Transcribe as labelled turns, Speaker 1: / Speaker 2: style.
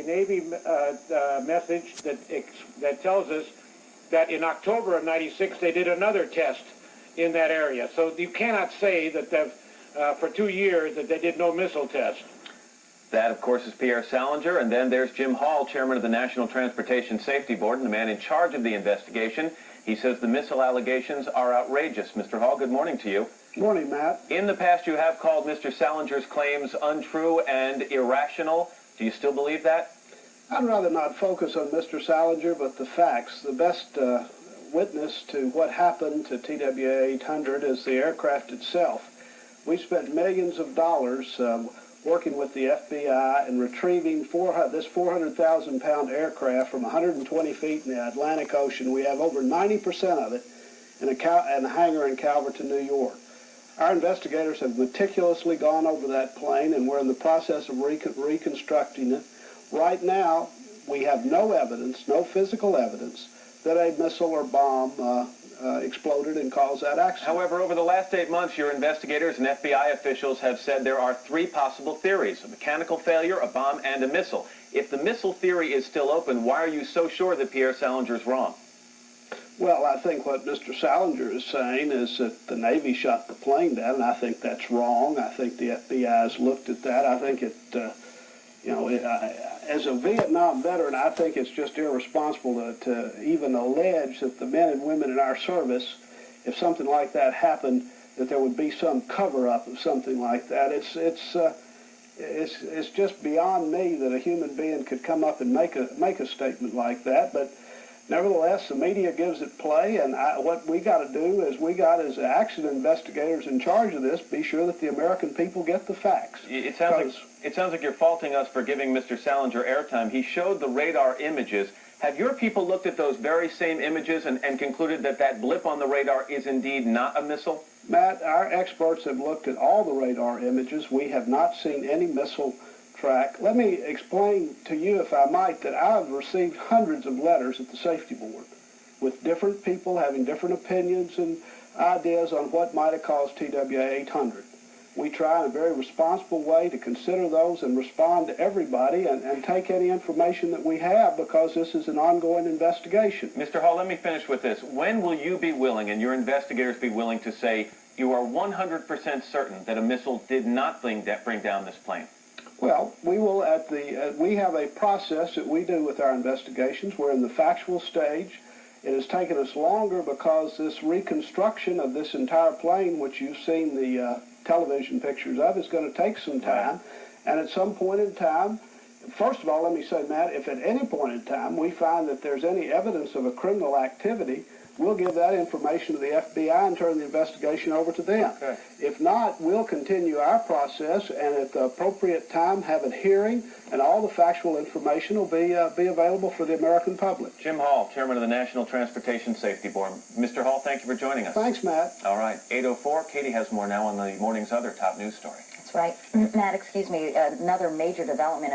Speaker 1: Navy message that tells us that in October of '96 they did another test in that area. So you cannot say that for 2 years that they did no missile test.
Speaker 2: That, of course, is Pierre Salinger, and then there's Jim Hall, chairman of the National Transportation Safety Board, and the man in charge of the investigation. He says the missile allegations are outrageous. Mr. Hall, good morning to you.
Speaker 3: Good morning, Matt.
Speaker 2: In the past, you have called Mr. Salinger's claims untrue and irrational. Do you still believe that?
Speaker 3: I'd rather not focus on Mr. Salinger, but the facts. The best witness to what happened to TWA-800 is the aircraft itself. We spent millions of dollars working with the FBI and retrieving this 400,000-pound aircraft from 120 feet in the Atlantic Ocean. We have over 90% of it in a hangar in Calverton, New York. Our investigators have meticulously gone over that plane, and we're in the process of reconstructing it. Right now, we have no evidence, no physical evidence, that a missile or bomb exploded and caused that accident.
Speaker 2: However, over the last 8 months, your investigators and FBI officials have said there are 3 possible theories: a mechanical failure, a bomb, and a missile. If the missile theory is still open, why are you so sure that Pierre Salinger is wrong?
Speaker 3: Well, I think what Mr. Salinger is saying is that the Navy shot the plane down, and I think that's wrong. I think the FBI has looked at that. I think as a Vietnam veteran, I think it's just irresponsible to even allege that the men and women in our service, if something like that happened, that there would be some cover-up of something like that. It's just beyond me that a human being could come up and make a statement like that. But nevertheless, the media gives it play, and what we got to do is as action investigators in charge of this, be sure that the American people get the facts.
Speaker 2: It sounds like you're faulting us for giving Mr. Salinger airtime. He showed the radar images. Have your people looked at those very same images and concluded that that blip on the radar is indeed not a missile?
Speaker 3: Matt, our experts have looked at all the radar images. We have not seen any missile track. Let me explain to you, if I might, that I've received hundreds of letters at the Safety Board with different people having different opinions and ideas on what might have caused TWA-800. We try in a very responsible way to consider those and respond to everybody and take any information that we have, because this is an ongoing investigation.
Speaker 2: Mr. Hall, let me finish with this. When will you be willing, and your investigators be willing, to say you are 100% certain that a missile did not bring down this plane?
Speaker 3: Well, we will we have a process that we do with our investigations. We're in the factual stage. It has taken us longer because this reconstruction of this entire plane, which you've seen the television pictures of, is going to take some time. And at some point in time, first of all, let me say, Matt, if at any point in time we find that there's any evidence of a criminal activity, we'll give that information to the FBI and turn the investigation over to them.
Speaker 2: Okay.
Speaker 3: If not, we'll continue our process, and at the appropriate time have a hearing, and all the factual information will be available for the American public.
Speaker 2: Jim Hall, chairman of the National Transportation Safety Board. Mr. Hall, thank you for joining us.
Speaker 3: Thanks, Matt.
Speaker 2: All right, 8:04. Katie has more now on the morning's other top news story.
Speaker 4: That's right. Matt, excuse me, another major development in